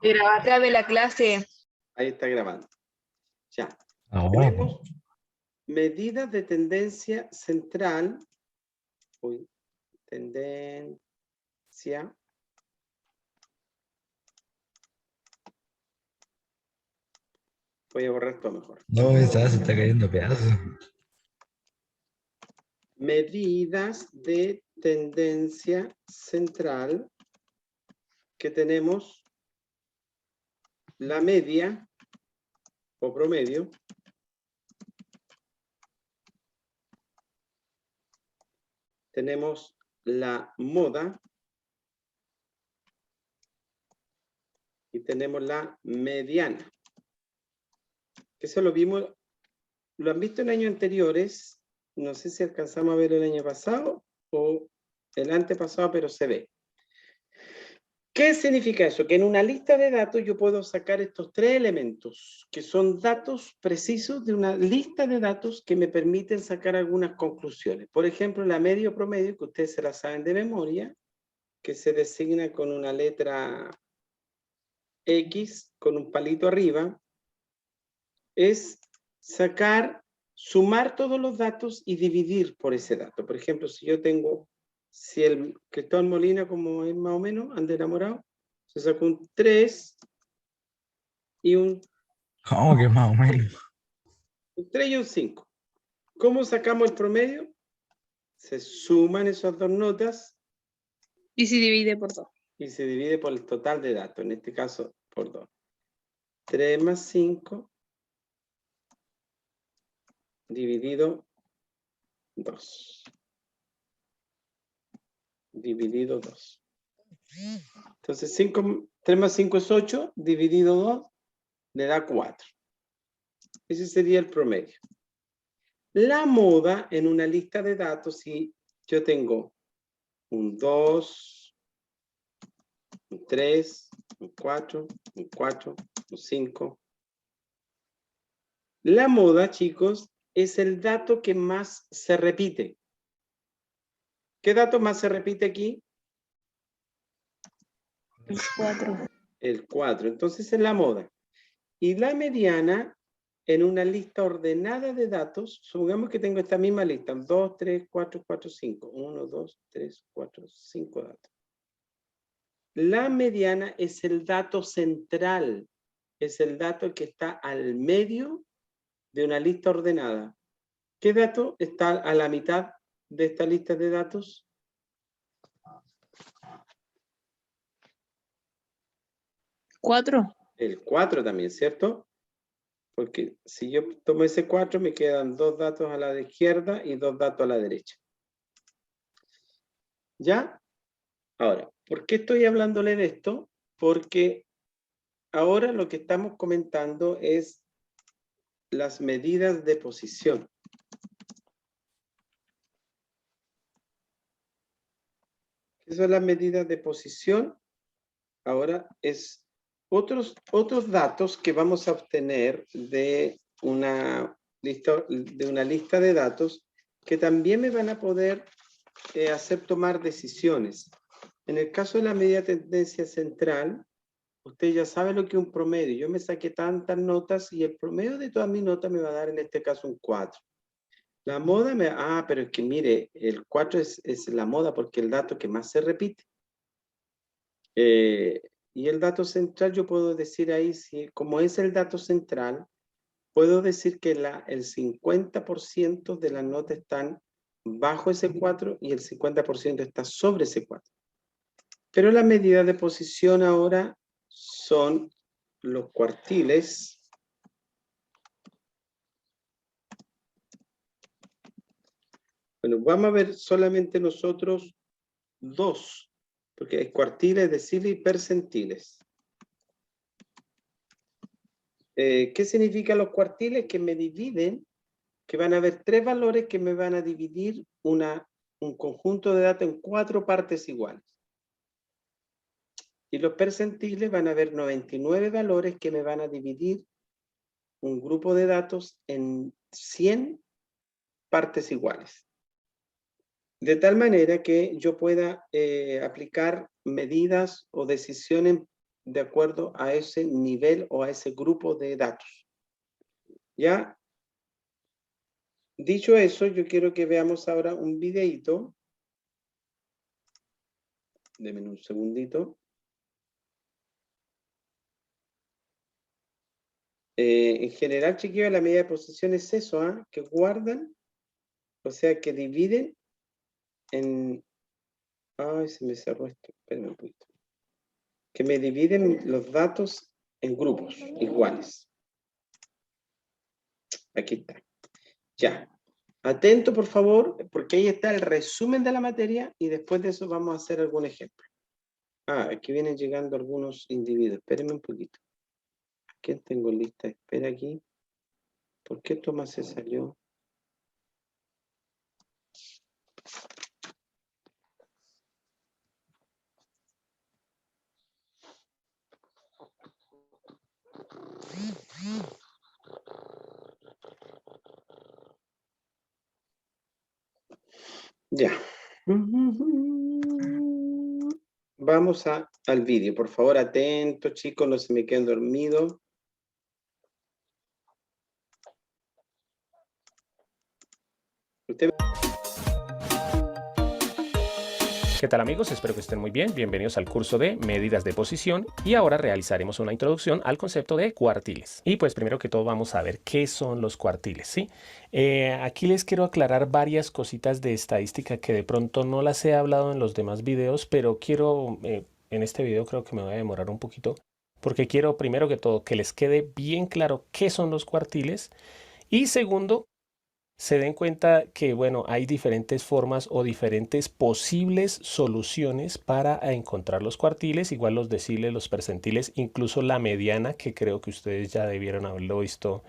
Grabe la clase. Ahí está grabando. Ya. No. Tenemos medidas de tendencia central. Uy, tendencia. Voy a borrar esto mejor. No, esa se está cayendo a pedazos. Medidas de tendencia central que tenemos la media o promedio. Tenemos la moda y tenemos la mediana. Eso lo vimos, lo han visto en años anteriores. No sé si alcanzamos a ver el año pasado o el antepasado, pero se ve. ¿Qué significa eso? Que en una lista de datos yo puedo sacar estos tres elementos, que son datos precisos de una lista de datos que me permiten sacar algunas conclusiones. Por ejemplo, la media o promedio, que ustedes se la saben de memoria, que se designa con una letra X, con un palito arriba, es sacar, sumar todos los datos y dividir por ese dato. Por ejemplo, si yo tengo, si el Cristóbal Molina, como es más o menos, anda enamorado, se sacó un 3 y un... ¿Cómo que más o menos? Un 3 y un 5. ¿Cómo sacamos el promedio? Se suman esas dos notas. Y se divide por 2. Y se divide por el total de datos, en este caso por 2. 3 más 5 dividido 2. Dividido 2. Entonces 3 más 5 es 8, dividido 2 le da 4. Ese sería el promedio. La moda en una lista de datos, si yo tengo un 2, un 3, un 4, un 4, un 5. La moda, chicos, es el dato que más se repite. ¿Qué dato más se repite aquí? El 4. El 4. Entonces es la moda. Y la mediana, en una lista ordenada de datos, supongamos que tengo esta misma lista, 2, 3, 4, 4, 5. 1, 2, 3, 4, 5 datos. La mediana es el dato central, es el dato que está al medio de una lista ordenada. ¿Qué dato está a la mitad de esta lista de datos? ¿4? El 4 también, ¿cierto? Porque si yo tomo ese 4, me quedan 2 datos a la izquierda y 2 datos a la derecha. ¿Ya? Ahora, ¿por qué estoy hablándole de esto? Porque ahora lo que estamos comentando es las medidas de posición. ¿Qué son las medidas de posición? Ahora es otros datos que vamos a obtener de una lista de datos que también me van a poder hacer tomar decisiones. En el caso de la medida de tendencia central, usted ya sabe lo que es un promedio. Yo me saqué tantas notas y el promedio de todas mis notas me va a dar en este caso un 4. La moda me... Ah, pero es que mire, el 4 es la moda porque el dato que más se repite. Y el dato central yo puedo decir ahí, si, como es el dato central, puedo decir que el 50% de las notas están bajo ese 4 y el 50% está sobre ese 4. Pero las medidas de posición ahora son los cuartiles. Bueno, vamos a ver solamente nosotros dos, porque hay cuartiles, deciles y percentiles. ¿Qué significan los cuartiles? Que me dividen, que van a haber 3 valores que me van a dividir un conjunto de datos en 4 partes iguales. Y los percentiles van a haber 99 valores que me van a dividir un grupo de datos en 100 partes iguales. De tal manera que yo pueda aplicar medidas o decisiones de acuerdo a ese nivel o a ese grupo de datos. ¿Ya? Dicho eso, yo quiero que veamos ahora un videíto. Denme un segundito. En general, chiquillos, la medida de posición es eso, ¿ah? Que guardan, o sea, que dividen en... Ay, se me cerró esto. Espérenme un poquito. Que me dividen los datos en grupos iguales. Aquí está. Ya. Atento, por favor, porque ahí está el resumen de la materia y después de eso vamos a hacer algún ejemplo. Ah, aquí vienen llegando algunos individuos. Espérenme un poquito. ¿A quién tengo en lista de espera aquí? ¿Por qué Tomás se salió? Ya. Vamos al vídeo. Por favor, atentos, chicos, no se me queden dormidos. Usted... ¿Qué tal amigos? Espero que estén muy bien. Bienvenidos al curso de medidas de posición y ahora realizaremos una introducción al concepto de cuartiles. Y pues primero que todo vamos a ver qué son los cuartiles, ¿sí? Aquí les quiero aclarar varias cositas de estadística que de pronto no las he hablado en los demás videos, pero quiero, en este video creo que me voy a demorar un poquito, porque quiero primero que todo que les quede bien claro qué son los cuartiles y segundo, se den cuenta que, bueno, hay diferentes formas o diferentes posibles soluciones para encontrar los cuartiles, igual los deciles, los percentiles, incluso la mediana, que creo que ustedes ya debieron haberlo visto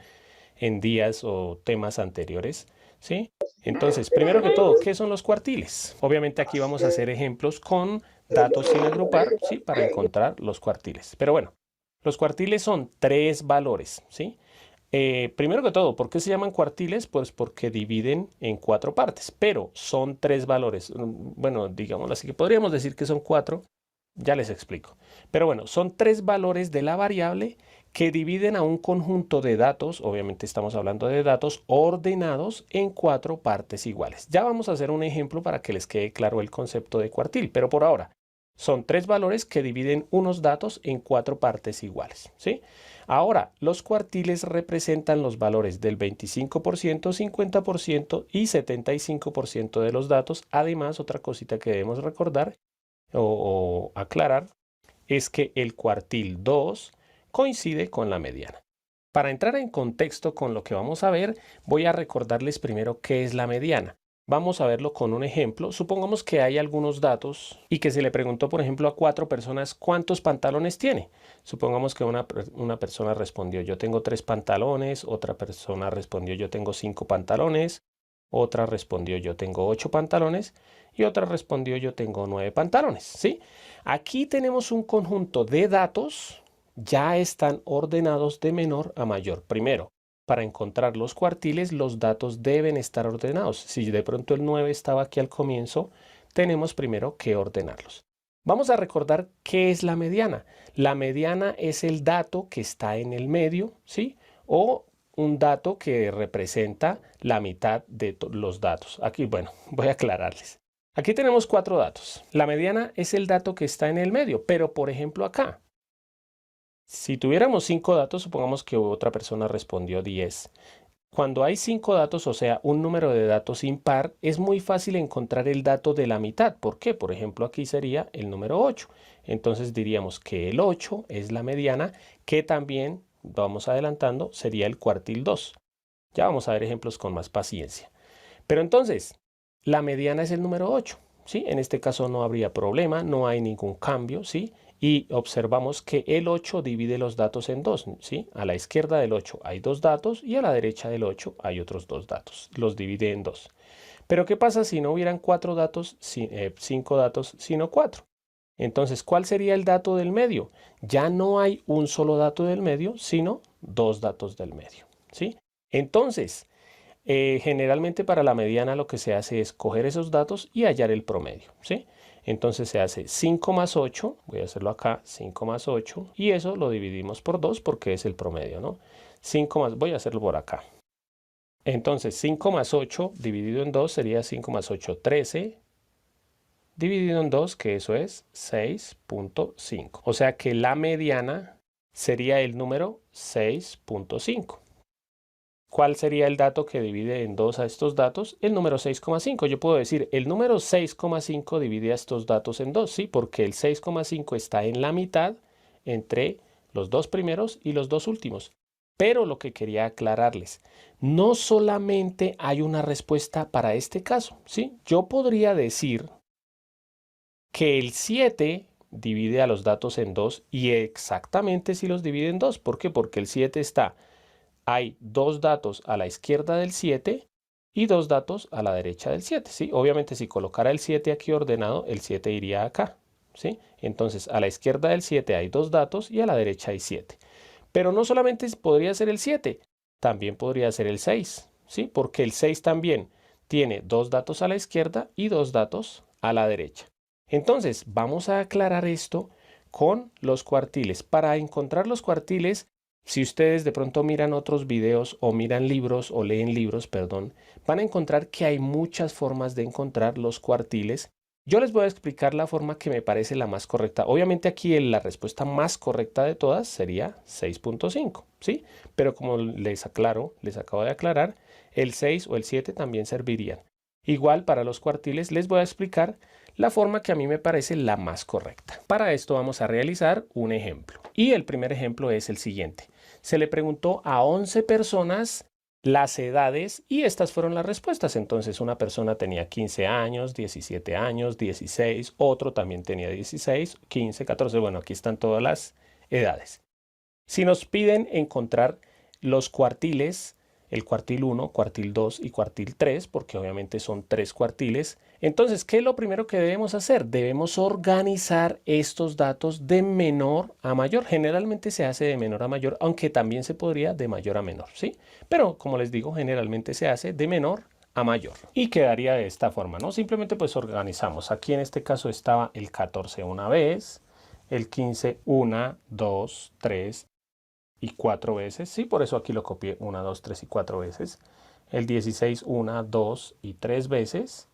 en días o temas anteriores, ¿sí? Entonces, primero que todo, ¿qué son los cuartiles? Obviamente aquí vamos a hacer ejemplos con datos sin agrupar, ¿sí? Para encontrar los cuartiles. Pero bueno, los cuartiles son 3 valores, ¿sí? Primero que todo, ¿por qué se llaman cuartiles? Pues porque dividen en 4 partes, pero son 3 valores. Bueno, digámoslo así, que podríamos decir que son 4, ya les explico. Pero bueno, son 3 valores de la variable que dividen a un conjunto de datos, obviamente estamos hablando de datos ordenados en 4 partes iguales. Ya vamos a hacer un ejemplo para que les quede claro el concepto de cuartil, pero por ahora son 3 valores que dividen unos datos en 4 partes iguales, ¿sí? Ahora, los cuartiles representan los valores del 25%, 50% y 75% de los datos. Además, otra cosita que debemos recordar o aclarar es que el cuartil 2 coincide con la mediana. Para entrar en contexto con lo que vamos a ver, voy a recordarles primero qué es la mediana. Vamos a verlo con un ejemplo. Supongamos que hay algunos datos y que se le preguntó, por ejemplo, a 4 personas cuántos pantalones tiene. Supongamos que una persona respondió, yo tengo 3 pantalones, otra persona respondió, yo tengo 5 pantalones, otra respondió, yo tengo 8 pantalones y otra respondió, yo tengo 9 pantalones, ¿sí? Aquí tenemos un conjunto de datos, ya están ordenados de menor a mayor. Primero, para encontrar los cuartiles, los datos deben estar ordenados. Si de pronto el 9 estaba aquí al comienzo, tenemos primero que ordenarlos. Vamos a recordar qué es la mediana. La mediana es el dato que está en el medio, ¿sí? O un dato que representa la mitad de los datos. Aquí, bueno, voy a aclararles. Aquí tenemos 4 datos. La mediana es el dato que está en el medio, pero por ejemplo acá, si tuviéramos 5 datos, supongamos que otra persona respondió 10. Cuando hay 5 datos, o sea, un número de datos impar, es muy fácil encontrar el dato de la mitad. ¿Por qué? Por ejemplo, aquí sería el número 8. Entonces diríamos que el 8 es la mediana, que también, vamos adelantando, sería el cuartil 2. Ya vamos a ver ejemplos con más paciencia. Pero entonces, la mediana es el número 8, ¿sí? En este caso no habría problema, no hay ningún cambio, ¿sí? Y observamos que el 8 divide los datos en 2, ¿sí? A la izquierda del 8 hay 2 datos y a la derecha del 8 hay otros 2 datos. Los divide en 2. Pero ¿qué pasa si no hubieran 4 datos, 5 datos, sino 4? Entonces, ¿cuál sería el dato del medio? Ya no hay un solo dato del medio, sino 2 datos del medio, ¿sí? Entonces, generalmente para la mediana lo que se hace es coger esos datos y hallar el promedio, ¿sí? Entonces se hace 5 más 8, voy a hacerlo acá, 5 más 8, y eso lo dividimos por 2 porque es el promedio, ¿no? 5 más, voy a hacerlo por acá. Entonces 5 más 8 dividido en 2 sería 5 más 8, 13, dividido en 2, que eso es 6.5. O sea que la mediana sería el número 6.5. ¿Cuál sería el dato que divide en 2 a estos datos? El número 6,5. Yo puedo decir, el número 6,5 divide a estos datos en 2, ¿sí? Porque el 6,5 está en la mitad entre los dos primeros y los dos últimos. Pero lo que quería aclararles, no solamente hay una respuesta para este caso, ¿sí? Yo podría decir que el 7 divide a los datos en 2 y exactamente si los divide en 2. ¿Por qué? Porque el 7 está... Hay dos datos a la izquierda del 7 y dos datos a la derecha del 7, ¿sí? Obviamente si colocara el 7 aquí ordenado, el 7 iría acá, ¿sí? Entonces a la izquierda del 7 hay dos datos y a la derecha hay 7. Pero no solamente podría ser el 7, también podría ser el 6, ¿sí? Porque el 6 también tiene dos datos a la izquierda y dos datos a la derecha. Entonces vamos a aclarar esto con los cuartiles. Para encontrar los cuartiles, si ustedes de pronto miran otros videos o miran libros o leen libros, perdón, van a encontrar que hay muchas formas de encontrar los cuartiles. Yo les voy a explicar la forma que me parece la más correcta. Obviamente aquí la respuesta más correcta de todas sería 6.5, ¿sí? Pero como les acabo de aclarar, el 6 o el 7 también servirían. Igual para los cuartiles les voy a explicar la forma que a mí me parece la más correcta. Para esto vamos a realizar un ejemplo. Y el primer ejemplo es el siguiente. Se le preguntó a 11 personas las edades y estas fueron las respuestas. Entonces una persona tenía 15 años, 17 años, 16, otro también tenía 16, 15, 14. Bueno, aquí están todas las edades. Si nos piden encontrar los cuartiles, el cuartil 1, cuartil 2 y cuartil 3, porque obviamente son 3 cuartiles. Entonces, ¿qué es lo primero que debemos hacer? Debemos organizar estos datos de menor a mayor. Generalmente se hace de menor a mayor, aunque también se podría de mayor a menor, ¿sí? Pero, como les digo, generalmente se hace de menor a mayor. Y quedaría de esta forma, ¿no? Simplemente pues organizamos. Aquí en este caso estaba el 14 una vez, el 15 una, 2, 3, y 4 veces, sí, por eso aquí lo copié 1, 2, 3 y 4 veces. El 16 1, 2 y 3 veces.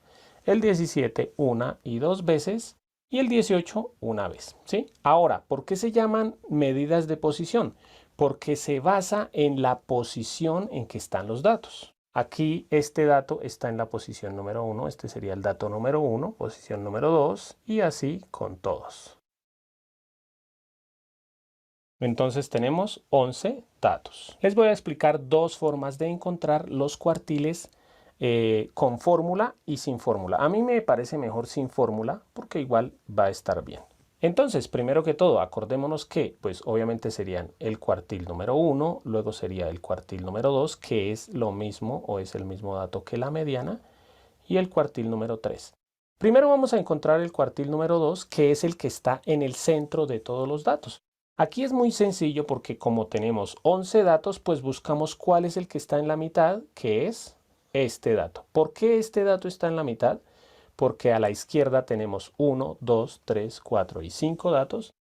El 17 1 y 2 veces. Y el 18 una vez, ¿sí? Ahora, ¿por qué se llaman medidas de posición? Porque se basa en la posición en que están los datos. Aquí este dato está en la posición número 1, este sería el dato número 1, posición número 2 y así con todos. Entonces tenemos 11 datos. Les voy a explicar dos formas de encontrar los cuartiles con fórmula y sin fórmula. A mí me parece mejor sin fórmula porque igual va a estar bien. Entonces, primero que todo, acordémonos que pues obviamente serían el cuartil número 1, luego sería el cuartil número 2, que es lo mismo o es el mismo dato que la mediana, y el cuartil número 3. Primero vamos a encontrar el cuartil número 2, que es el que está en el centro de todos los datos. Aquí es muy sencillo porque como tenemos 11 datos, pues buscamos cuál es el que está en la mitad, que es este dato. ¿Por qué este dato está en la mitad? Porque a la izquierda tenemos 1, 2, 3, 4 y 5 datos.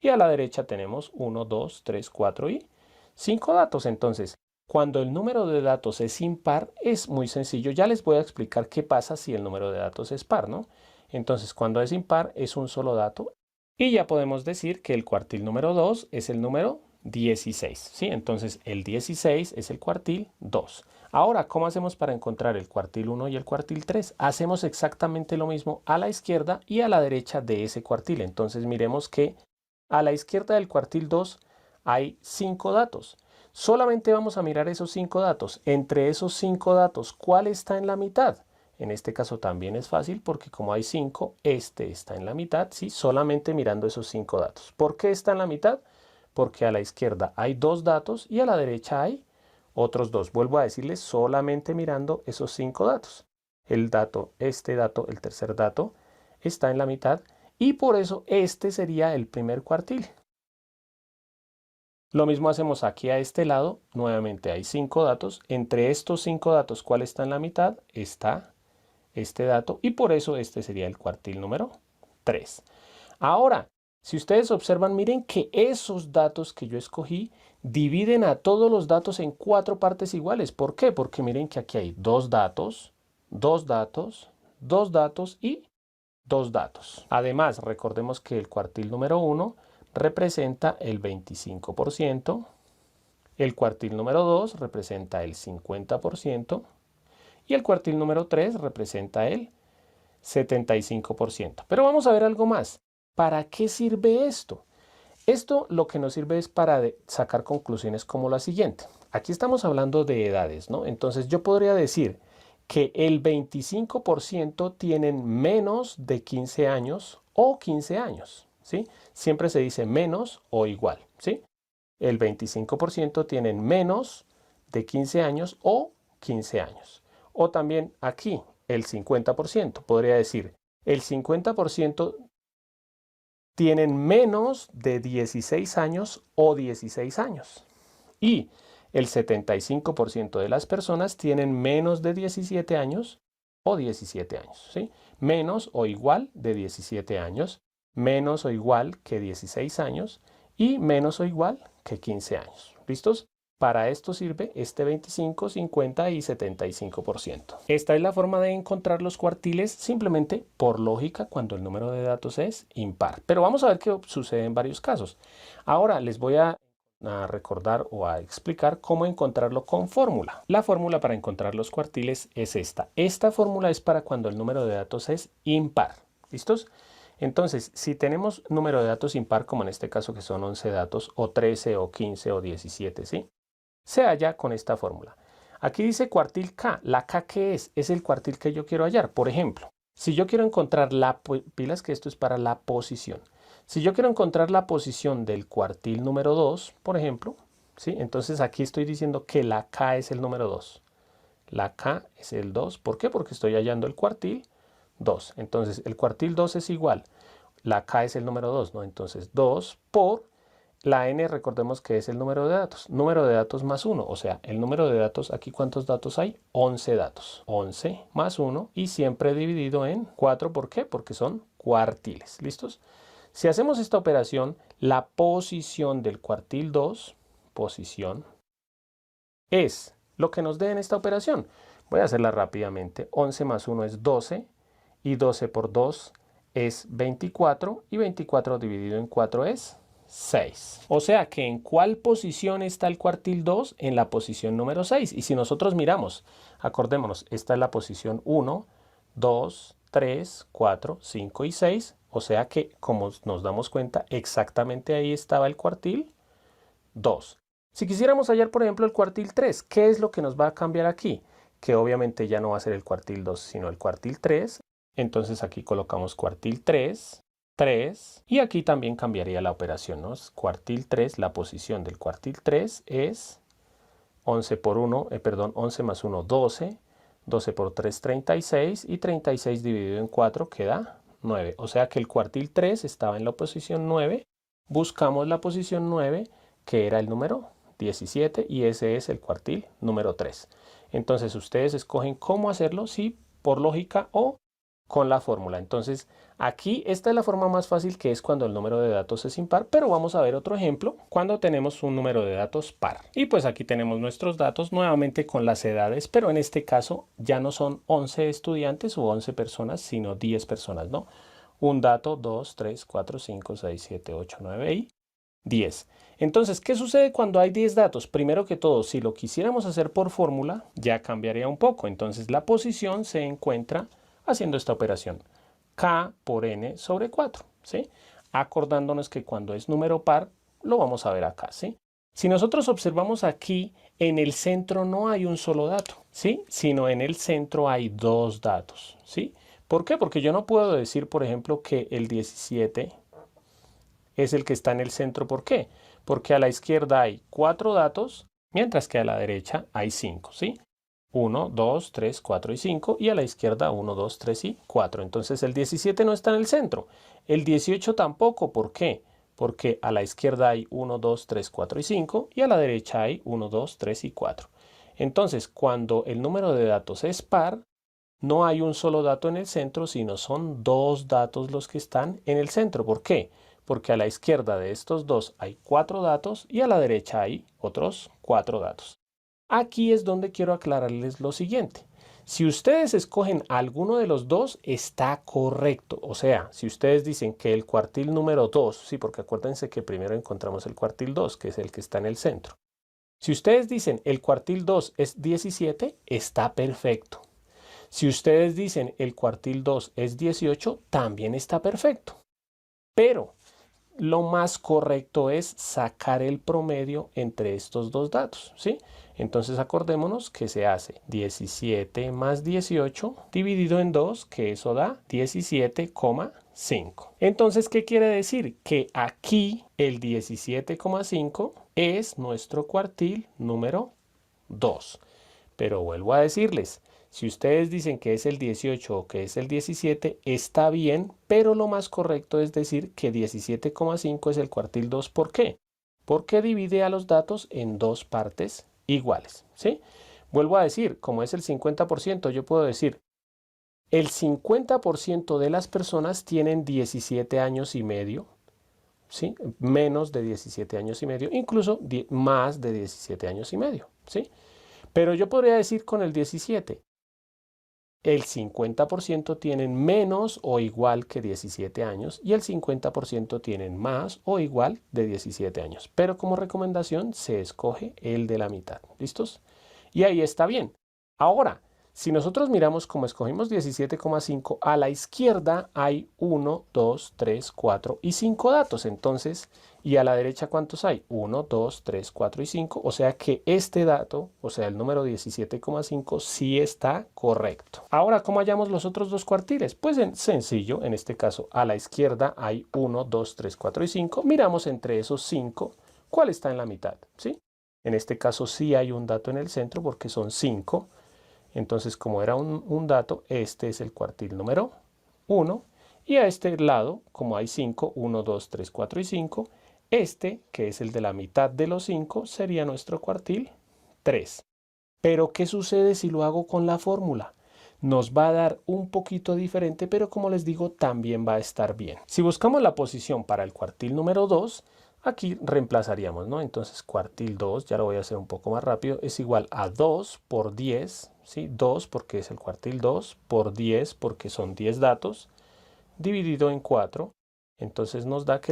Y a la derecha tenemos 1, 2, 3, 4 y 5 datos. Entonces, cuando el número de datos es impar, es muy sencillo. Ya les voy a explicar qué pasa si el número de datos es par, ¿no? Entonces, cuando es impar, es un solo dato. Y ya podemos decir que el cuartil número 2 es el número 16, ¿sí? Entonces el 16 es el cuartil 2. Ahora, ¿cómo hacemos para encontrar el cuartil 1 y el cuartil 3? Hacemos exactamente lo mismo a la izquierda y a la derecha de ese cuartil. Entonces miremos que a la izquierda del cuartil 2 hay 5 datos. Solamente vamos a mirar esos 5 datos. Entre esos 5 datos, ¿cuál está en la mitad? En este caso también es fácil porque como hay 5, este está en la mitad, ¿sí? Solamente mirando esos 5 datos. ¿Por qué está en la mitad? Porque a la izquierda hay 2 datos y a la derecha hay otros 2. Vuelvo a decirles solamente mirando esos 5 datos. El tercer dato, está en la mitad y por eso este sería el primer cuartil. Lo mismo hacemos aquí a este lado. Nuevamente hay 5 datos. Entre estos 5 datos, ¿cuál está en la mitad? Está este dato y por eso este sería el cuartil número 3. Ahora, si ustedes observan, miren que esos datos que yo escogí dividen a todos los datos en 4 partes iguales. ¿Por qué? Porque miren que aquí hay 2 datos, 2 datos, 2 datos y 2 datos. Además, recordemos que el cuartil número 1 representa el 25%, el cuartil número 2 representa el 50% y el cuartil número 3 representa el 75%. Pero vamos a ver algo más. ¿Para qué sirve esto? Esto lo que nos sirve es para sacar conclusiones como la siguiente. Aquí estamos hablando de edades, ¿no? Entonces yo podría decir que el 25% tienen menos de 15 años o 15 años, ¿sí? Siempre se dice menos o igual, ¿sí? El 25% tienen menos de 15 años o 15 años. O también aquí, el 50%. Podría decir, el 50% tienen menos de 16 años o 16 años. Y el 75% de las personas tienen menos de 17 años o 17 años, ¿sí? Menos o igual de 17 años, menos o igual que 16 años y menos o igual que 15 años. ¿Listos? Para esto sirve este 25, 50 y 75%. Esta es la forma de encontrar los cuartiles simplemente por lógica cuando el número de datos es impar. Pero vamos a ver qué sucede en varios casos. Ahora les voy a recordar o a explicar cómo encontrarlo con fórmula. La fórmula para encontrar los cuartiles es esta. Esta fórmula es para cuando el número de datos es impar. ¿Listos? Entonces, si tenemos número de datos impar, como en este caso que son 11 datos, o 13, o 15, o 17, ¿sí? Se halla con esta fórmula. Aquí dice cuartil K. ¿La K qué es? Es el cuartil que yo quiero hallar. Por ejemplo, si yo quiero encontrar pilas que esto es para la posición. Si yo quiero encontrar la posición del cuartil número 2, por ejemplo, ¿sí? Entonces aquí estoy diciendo que la K es el número 2. La K es el 2. ¿Por qué? Porque estoy hallando el cuartil 2. Entonces el cuartil 2 es igual. La K es el número 2, ¿no? Entonces 2 por la N, recordemos que es el número de datos. Número de datos más 1. O sea, el número de datos, aquí ¿cuántos datos hay? 11 datos. 11 más 1 y siempre dividido en 4. ¿Por qué? Porque son cuartiles. ¿Listos? Si hacemos esta operación, la posición del cuartil 2, posición, es lo que nos dé en esta operación. Voy a hacerla rápidamente. 11 más 1 es 12 y 12 por 2 es 24 y 24 dividido en 4 es 6. O sea que ¿en cuál posición está el cuartil 2? En la posición número 6. Y si nosotros miramos, acordémonos, esta es la posición 1, 2, 3, 4, 5 y 6. O sea que, como nos damos cuenta, exactamente ahí estaba el cuartil 2. Si quisiéramos hallar, por ejemplo, el cuartil 3, ¿qué es lo que nos va a cambiar aquí? Que obviamente ya no va a ser el cuartil 2, sino el cuartil 3. Entonces aquí colocamos cuartil 3, 3, y aquí también cambiaría la operación, ¿no? Cuartil 3, la posición del cuartil 3 es 11 por 1, 11 más 1, 12, 12 por 3, 36, y 36 dividido en 4 queda 9. O sea que el cuartil 3 estaba en la posición 9, buscamos la posición 9, que era el número 17, y ese es el cuartil número 3. Entonces ustedes escogen cómo hacerlo, si por lógica o con la fórmula. Entonces aquí esta es la forma más fácil, que es cuando el número de datos es impar, pero vamos a ver otro ejemplo cuando tenemos un número de datos par. Y pues aquí tenemos nuestros datos nuevamente con las edades, pero en este caso ya no son 11 estudiantes u 11 personas, sino 10 personas, ¿no? Un dato, 2, 3, 4, 5, 6, 7, 8, 9 y 10. Entonces, ¿qué sucede cuando hay 10 datos? Primero que todo, si lo quisiéramos hacer por fórmula, ya cambiaría un poco. Entonces la posición se encuentra haciendo esta operación, K por N sobre 4, ¿sí? Acordándonos que cuando es número par, lo vamos a ver acá, ¿sí? Si nosotros observamos aquí, en el centro no hay un solo dato, ¿sí? Sino en el centro hay 2 datos, ¿sí? ¿Por qué? Porque yo no puedo decir, por ejemplo, que el 17 es el que está en el centro. ¿Por qué? Porque a la izquierda hay 4 datos, mientras que a la derecha hay 5, ¿sí? 1, 2, 3, 4 y 5, y a la izquierda 1, 2, 3 y 4. Entonces el 17 no está en el centro. El 18 tampoco. ¿Por qué? Porque a la izquierda hay 1, 2, 3, 4 y 5, y a la derecha hay 1, 2, 3 y 4. Entonces, cuando el número de datos es par, no hay un solo dato en el centro, sino son dos datos los que están en el centro. ¿Por qué? Porque a la izquierda de estos dos hay 4 datos y a la derecha hay otros 4 datos. Aquí es donde quiero aclararles lo siguiente. Si ustedes escogen alguno de los dos, está correcto. O sea, si ustedes dicen que el cuartil número 2, sí, porque acuérdense que primero encontramos el cuartil 2, que es el que está en el centro. Si ustedes dicen el cuartil 2 es 17, está perfecto. Si ustedes dicen el cuartil 2 es 18, también está perfecto. Pero lo más correcto es sacar el promedio entre estos dos datos, ¿sí? Entonces acordémonos que se hace 17 más 18 dividido en 2, que eso da 17,5. Entonces, ¿qué quiere decir? Que aquí el 17,5 es nuestro cuartil número 2. Pero vuelvo a decirles, si ustedes dicen que es el 18 o que es el 17, está bien, pero lo más correcto es decir que 17,5 es el cuartil 2. ¿Por qué? Porque divide a los datos en dos partes iguales, ¿sí? Vuelvo a decir, como es el 50%, yo puedo decir, el 50% de las personas tienen 17 años y medio, ¿sí? Menos de 17 años y medio, incluso más de 17 años y medio, ¿sí? Pero yo podría decir con el 17, el 50% tienen menos o igual que 17 años y el 50% tienen más o igual de 17 años. Pero como recomendación se escoge el de la mitad. ¿Listos? Y ahí está bien. Ahora, si nosotros miramos como escogimos 17,5, a la izquierda hay 1, 2, 3, 4 y 5 datos. Entonces, ¿y a la derecha cuántos hay? 1, 2, 3, 4 y 5. O sea que este dato, o sea el número 17,5, sí está correcto. Ahora, ¿cómo hallamos los otros dos cuartiles? Pues sencillo, en este caso a la izquierda hay 1, 2, 3, 4 y 5. Miramos entre esos 5 cuál está en la mitad, ¿sí? En este caso sí hay un dato en el centro porque son 5. Entonces, como era un dato, este es el cuartil número 1. Y a este lado, como hay 5, 1, 2, 3, 4 y 5, este, que es el de la mitad de los 5, sería nuestro cuartil 3. Pero, ¿qué sucede si lo hago con la fórmula? Nos va a dar un poquito diferente, pero como les digo, también va a estar bien. Si buscamos la posición para el cuartil número 2, aquí reemplazaríamos, ¿no? Entonces, cuartil 2, ya lo voy a hacer un poco más rápido, es igual a 2 por 10, ¿sí? 2 porque es el cuartil 2, por 10 porque son 10 datos, dividido en 4. Entonces nos da que la